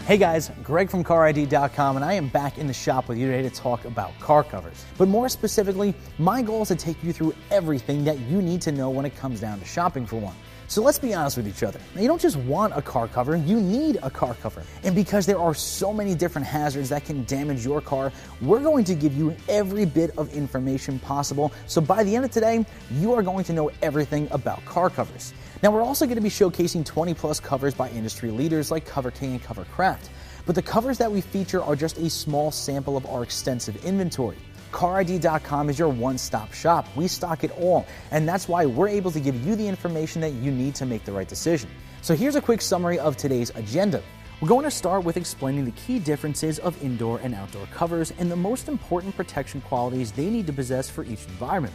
Hey guys, Greg from CarID.com, and I am back in the shop with you today to talk about car covers. But more specifically, my goal is to take you through everything that you need to know when it comes down to shopping for one. So let's be honest with each other. Now, you don't just want a car cover, you need a car cover. And because there are so many different hazards that can damage your car, we're going to give you every bit of information possible. So by the end of today, you are going to know everything about car covers. Now, we're also going to be showcasing 20 plus covers by industry leaders like Cover King and Covercraft. But the covers that we feature are just a small sample of our extensive inventory. CarID.com is your one-stop shop. We stock it all, and that's why we're able to give you the information that you need to make the right decision. So here's a quick summary of today's agenda. We're going to start with explaining the key differences of indoor and outdoor covers and the most important protection qualities they need to possess for each environment.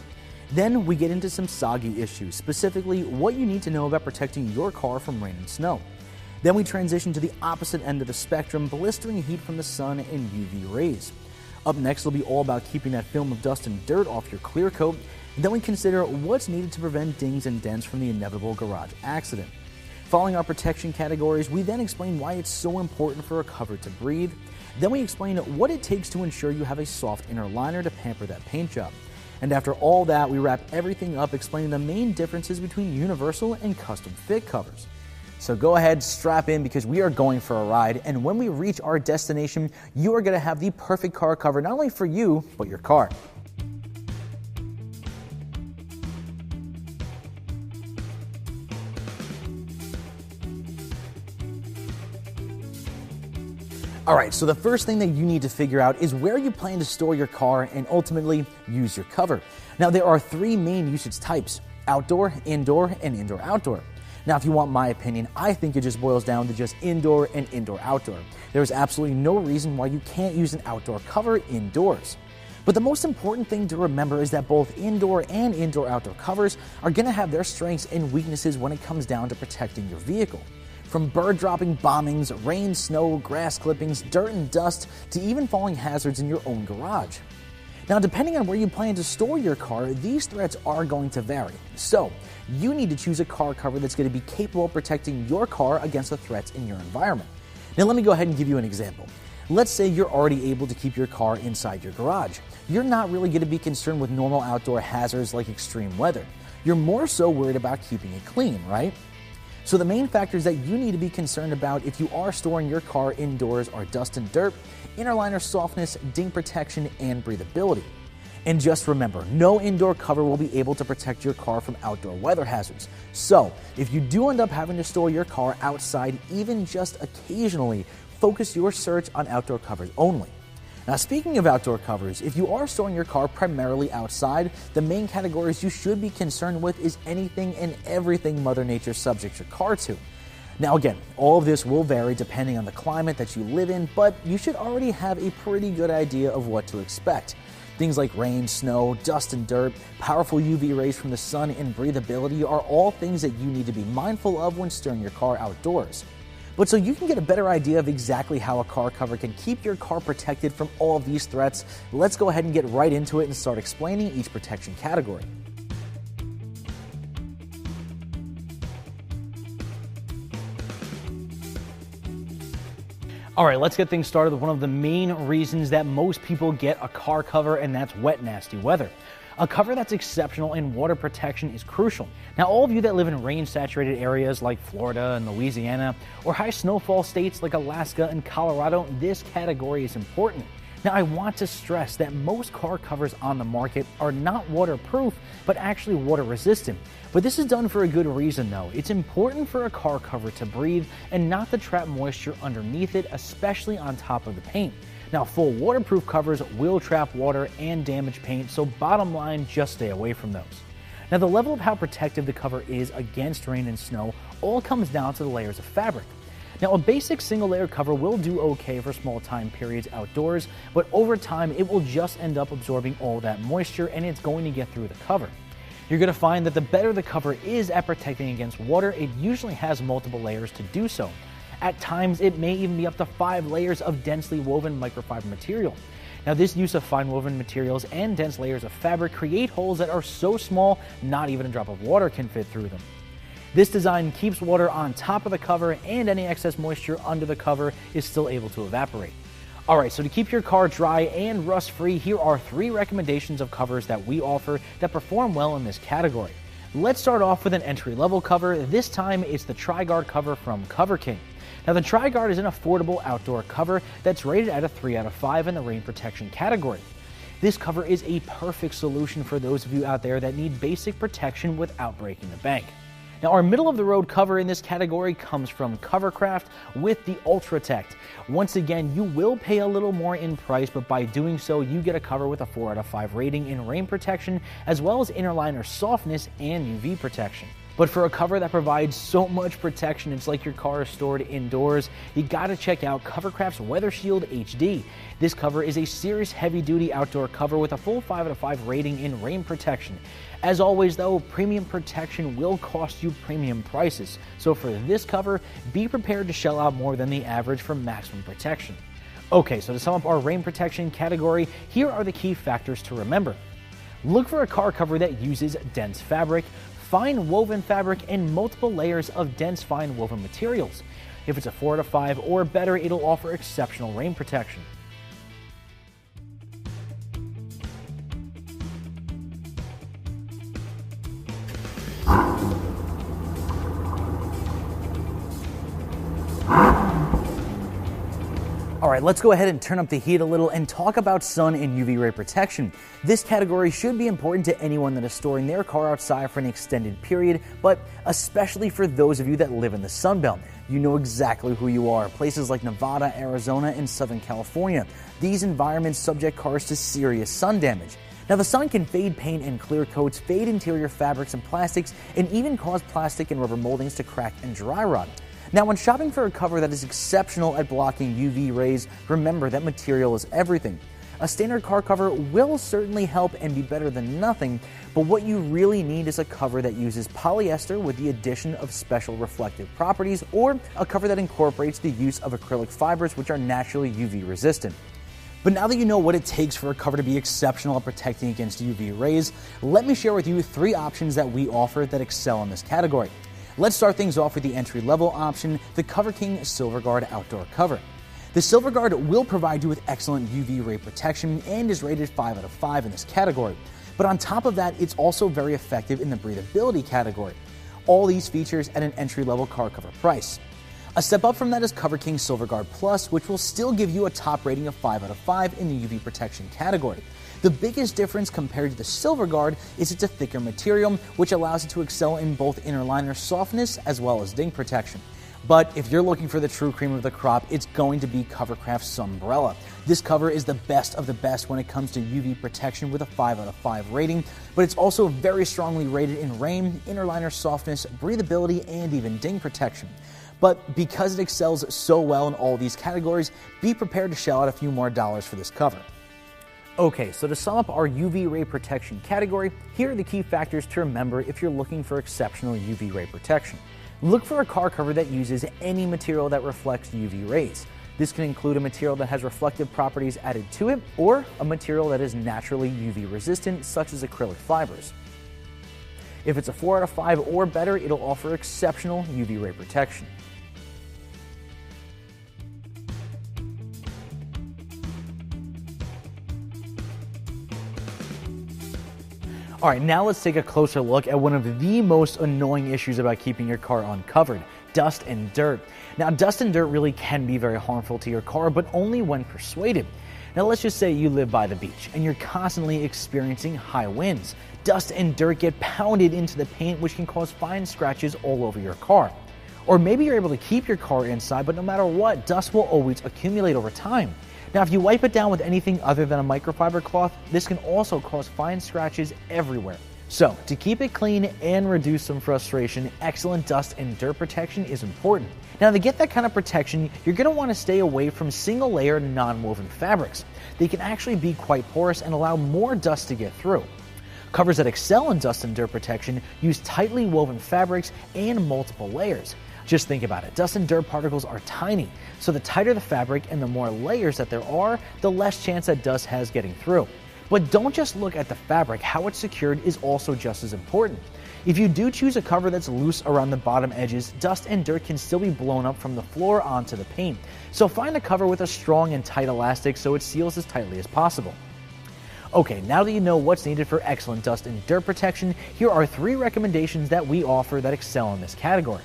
Then we get into some soggy issues, specifically what you need to know about protecting your car from rain and snow. Then we transition to the opposite end of the spectrum, blistering heat from the sun and UV rays. Up next will be all about keeping that film of dust and dirt off your clear coat. And then we consider what's needed to prevent dings and dents from the inevitable garage accident. Following our protection categories, we then explain why it's so important for a cover to breathe. Then we explain what it takes to ensure you have a soft inner liner to pamper that paint job. And after all that, we wrap everything up explaining the main differences between universal and custom fit covers. So go ahead, strap in, because we are going for a ride, and when we reach our destination, you are going to have the perfect car cover, not only for you, but your car. Alright, so the first thing that you need to figure out is where you plan to store your car and ultimately use your cover. Now, there are three main usage types: outdoor, indoor, and indoor-outdoor. Now, if you want my opinion, I think it just boils down to just indoor and indoor-outdoor. There is absolutely no reason why you can't use an outdoor cover indoors. But the most important thing to remember is that both indoor and indoor-outdoor covers are going to have their strengths and weaknesses when it comes down to protecting your vehicle. From bird-dropping bombings, rain, snow, grass clippings, dirt and dust, to even falling hazards in your own garage. Now, depending on where you plan to store your car, these threats are going to vary. So, you need to choose a car cover that's going to be capable of protecting your car against the threats in your environment. Now, let me go ahead and give you an example. Let's say you're already able to keep your car inside your garage. You're not really going to be concerned with normal outdoor hazards like extreme weather. You're more so worried about keeping it clean, right? So the main factors that you need to be concerned about if you are storing your car indoors are dust and dirt, inner liner softness, ding protection, and breathability. And just remember, no indoor cover will be able to protect your car from outdoor weather hazards. So, if you do end up having to store your car outside, even just occasionally, focus your search on outdoor covers only. Now, speaking of outdoor covers, if you are storing your car primarily outside, the main categories you should be concerned with is anything and everything Mother Nature subjects your car to. Now again, all of this will vary depending on the climate that you live in, but you should already have a pretty good idea of what to expect. Things like rain, snow, dust and dirt, powerful UV rays from the sun, and breathability are all things that you need to be mindful of when storing your car outdoors. But so you can get a better idea of exactly how a car cover can keep your car protected from all of these threats, let's go ahead and get right into it and start explaining each protection category. Alright, let's get things started with one of the main reasons that most people get a car cover, and that's wet, nasty weather. A cover that's exceptional in water protection is crucial. Now, all of you that live in rain-saturated areas like Florida and Louisiana, or high snowfall states like Alaska and Colorado, this category is important. Now, I want to stress that most car covers on the market are not waterproof, but actually water resistant. But this is done for a good reason though. It's important for a car cover to breathe and not to trap moisture underneath it, especially on top of the paint. Now, full waterproof covers will trap water and damage paint, so bottom line, just stay away from those. Now, the level of how protective the cover is against rain and snow all comes down to the layers of fabric. Now, a basic single layer cover will do okay for small time periods outdoors, but over time it will just end up absorbing all that moisture and it's going to get through the cover. You're going to find that the better the cover is at protecting against water, it usually has multiple layers to do so. At times, it may even be up to 5 layers of densely woven microfiber material. Now, this use of fine woven materials and dense layers of fabric create holes that are so small, not even a drop of water can fit through them. This design keeps water on top of the cover, and any excess moisture under the cover is still able to evaporate. Alright, so to keep your car dry and rust-free, here are 3 recommendations of covers that we offer that perform well in this category. Let's start off with an entry-level cover. This time it's the Tri-Guard cover from Cover King. Now the Tri-Guard is an affordable outdoor cover that's rated at a 3 out of 5 in the rain protection category. This cover is a perfect solution for those of you out there that need basic protection without breaking the bank. Now our middle-of-the-road cover in this category comes from Covercraft with the UltraTech. Once again, you will pay a little more in price, but by doing so, you get a cover with a 4 out of 5 rating in rain protection, as well as inner liner softness and UV protection. But for a cover that provides so much protection, it's like your car is stored indoors, you gotta check out Covercraft's Weather Shield HD. This cover is a serious heavy-duty outdoor cover with a full 5 out of 5 rating in rain protection. As always though, premium protection will cost you premium prices. So for this cover, be prepared to shell out more than the average for maximum protection. Okay, so to sum up our rain protection category, here are the key factors to remember. Look for a car cover that uses dense fabric, fine woven fabric, and multiple layers of dense fine woven materials. If it's a 4 out of 5 or better, it'll offer exceptional rain protection. Alright, let's go ahead and turn up the heat a little and talk about sun and UV ray protection. This category should be important to anyone that is storing their car outside for an extended period, but especially for those of you that live in the Sun Belt. You know exactly who you are. Places like Nevada, Arizona, and Southern California. These environments subject cars to serious sun damage. Now the sun can fade paint and clear coats, fade interior fabrics and plastics, and even cause plastic and rubber moldings to crack and dry rot. Now, when shopping for a cover that is exceptional at blocking UV rays, remember that material is everything. A standard car cover will certainly help and be better than nothing, but what you really need is a cover that uses polyester with the addition of special reflective properties, or a cover that incorporates the use of acrylic fibers, which are naturally UV resistant. But now that you know what it takes for a cover to be exceptional at protecting against UV rays, let me share with you 3 options that we offer that excel in this category. Let's start things off with the entry-level option, the Cover King SilverGuard Outdoor Cover. The SilverGuard will provide you with excellent UV ray protection and is rated 5 out of 5 in this category. But on top of that, it's also very effective in the breathability category. All these features at an entry-level car cover price. A step up from that is Cover King SilverGuard Plus, which will still give you a top rating of 5 out of 5 in the UV protection category. The biggest difference compared to the SilverGuard is it's a thicker material, which allows it to excel in both inner liner softness as well as ding protection. But if you're looking for the true cream of the crop, it's going to be Covercraft's Sunbrella. This cover is the best of the best when it comes to UV protection with a 5 out of 5 rating, but it's also very strongly rated in rain, inner liner softness, breathability, and even ding protection. But because it excels so well in all these categories, be prepared to shell out a few more dollars for this cover. Okay, so to sum up our UV ray protection category, here are the key factors to remember if you're looking for exceptional UV ray protection. Look for a car cover that uses any material that reflects UV rays. This can include a material that has reflective properties added to it, or a material that is naturally UV resistant, such as acrylic fibers. If it's a 4 out of 5 or better, it'll offer exceptional UV ray protection. Alright, now let's take a closer look at one of the most annoying issues about keeping your car uncovered: dust and dirt. Now, dust and dirt really can be very harmful to your car, but only when persuaded. Now, let's just say you live by the beach and you're constantly experiencing high winds. Dust and dirt get pounded into the paint, which can cause fine scratches all over your car. Or maybe you're able to keep your car inside, but no matter what, dust will always accumulate over time. Now, if you wipe it down with anything other than a microfiber cloth, this can also cause fine scratches everywhere. So, to keep it clean and reduce some frustration, excellent dust and dirt protection is important. Now, to get that kind of protection, you're going to want to stay away from single-layer non-woven fabrics. They can actually be quite porous and allow more dust to get through. Covers that excel in dust and dirt protection use tightly woven fabrics and multiple layers. Just think about it, dust and dirt particles are tiny, so the tighter the fabric and the more layers that there are, the less chance that dust has getting through. But don't just look at the fabric, how it's secured is also just as important. If you do choose a cover that's loose around the bottom edges, dust and dirt can still be blown up from the floor onto the paint. So find a cover with a strong and tight elastic so it seals as tightly as possible. Okay, now that you know what's needed for excellent dust and dirt protection, here are 3 recommendations that we offer that excel in this category.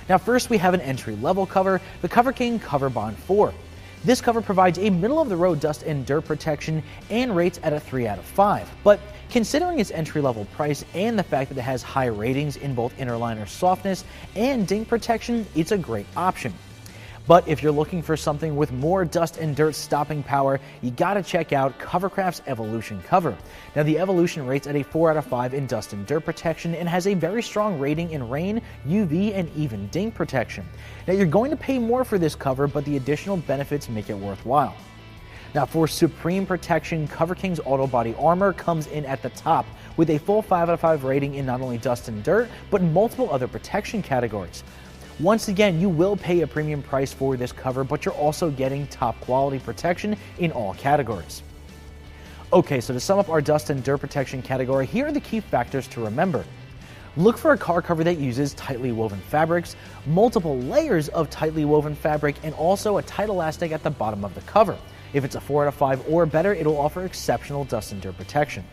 Now first, we have an entry-level cover, the Cover King Cover Bond 4. This cover provides a middle-of-the-road dust and dirt protection and rates at a 3 out of 5. But considering its entry-level price and the fact that it has high ratings in both inner liner softness and ding protection, it's a great option. But if you're looking for something with more dust and dirt stopping power, you gotta check out Covercraft's Evolution cover. Now the Evolution rates at a 4 out of 5 in dust and dirt protection and has a very strong rating in rain, UV, and even ding protection. Now you're going to pay more for this cover, but the additional benefits make it worthwhile. Now for supreme protection, Cover King's Auto Body Armor comes in at the top with a full 5 out of 5 rating in not only dust and dirt, but multiple other protection categories. Once again, you will pay a premium price for this cover, but you're also getting top quality protection in all categories. Okay, so to sum up our dust and dirt protection category, here are the key factors to remember. Look for a car cover that uses tightly woven fabrics, multiple layers of tightly woven fabric, and also a tight elastic at the bottom of the cover. If it's a 4 out of 5 or better, it'll offer exceptional dust and dirt protection.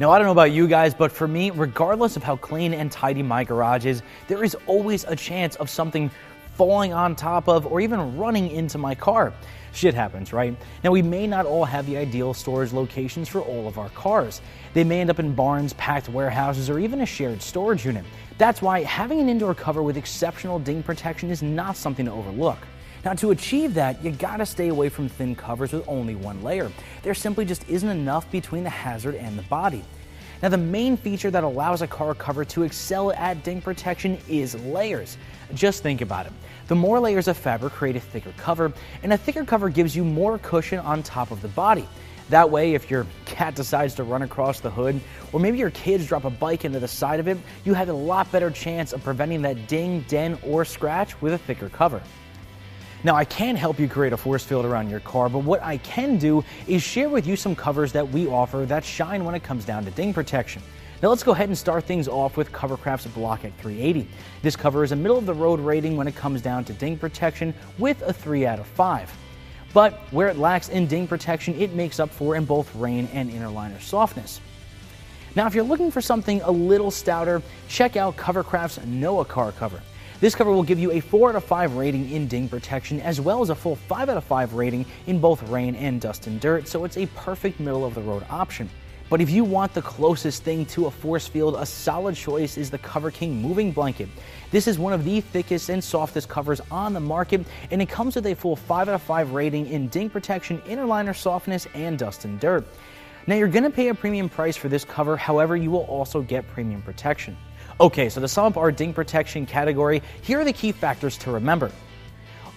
Now, I don't know about you guys, but for me, regardless of how clean and tidy my garage is, there is always a chance of something falling on top of or even running into my car. Shit happens, right? Now, we may not all have the ideal storage locations for all of our cars. They may end up in barns, packed warehouses, or even a shared storage unit. That's why having an indoor cover with exceptional ding protection is not something to overlook. Now, to achieve that, you gotta stay away from thin covers with only one layer. There simply just isn't enough between the hazard and the body. Now, the main feature that allows a car cover to excel at ding protection is layers. Just think about it. The more layers of fabric create a thicker cover, and a thicker cover gives you more cushion on top of the body. That way, if your cat decides to run across the hood, or maybe your kids drop a bike into the side of it, you have a lot better chance of preventing that ding, dent, or scratch with a thicker cover. Now, I can't help you create a force field around your car, but what I can do is share with you some covers that we offer that shine when it comes down to ding protection. Now let's go ahead and start things off with Covercraft's Blockhead 380. This cover is a middle-of-the-road rating when it comes down to ding protection with a 3 out of 5. But where it lacks in ding protection, it makes up for in both rain and inner liner softness. Now, if you're looking for something a little stouter, check out Covercraft's Noah car cover. This cover will give you a 4 out of 5 rating in ding protection, as well as a full 5 out of 5 rating in both rain and dust and dirt, so it's a perfect middle-of-the-road option. But if you want the closest thing to a force field, a solid choice is the Cover King Moving Blanket. This is one of the thickest and softest covers on the market, and it comes with a full 5 out of 5 rating in ding protection, inner liner softness, and dust and dirt. Now, you're going to pay a premium price for this cover, however, you will also get premium protection. Okay, so to sum up our ding protection category, here are the key factors to remember.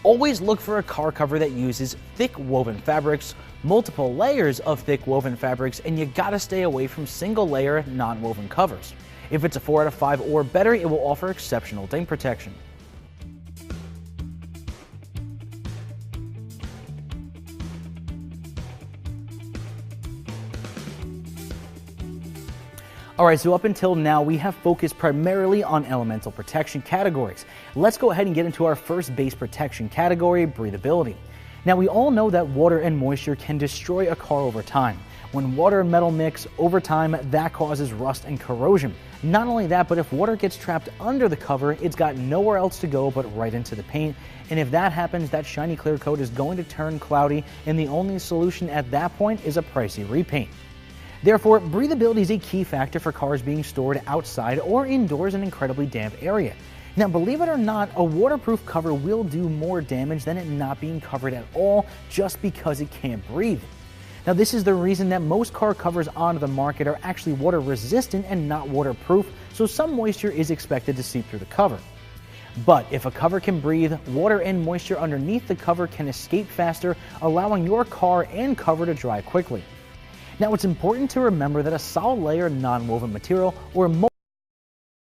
Always look for a car cover that uses thick woven fabrics, multiple layers of thick woven fabrics, and you gotta stay away from single layer non-woven covers. If it's a 4 out of 5 or better, it will offer exceptional ding protection. Alright, so up until now, we have focused primarily on elemental protection categories. Let's go ahead and get into our first base protection category, breathability. Now, we all know that water and moisture can destroy a car over time. When water and metal mix over time, that causes rust and corrosion. Not only that, but if water gets trapped under the cover, it's got nowhere else to go but right into the paint. And if that happens, that shiny clear coat is going to turn cloudy, and the only solution at that point is a pricey repaint. Therefore, breathability is a key factor for cars being stored outside or indoors in an incredibly damp area. Now, believe it or not, a waterproof cover will do more damage than it not being covered at all just because it can't breathe. Now, this is the reason that most car covers on the market are actually water resistant and not waterproof, so some moisture is expected to seep through the cover. But if a cover can breathe, water and moisture underneath the cover can escape faster, allowing your car and cover to dry quickly. Now, it's important to remember that a solid layer non-woven material or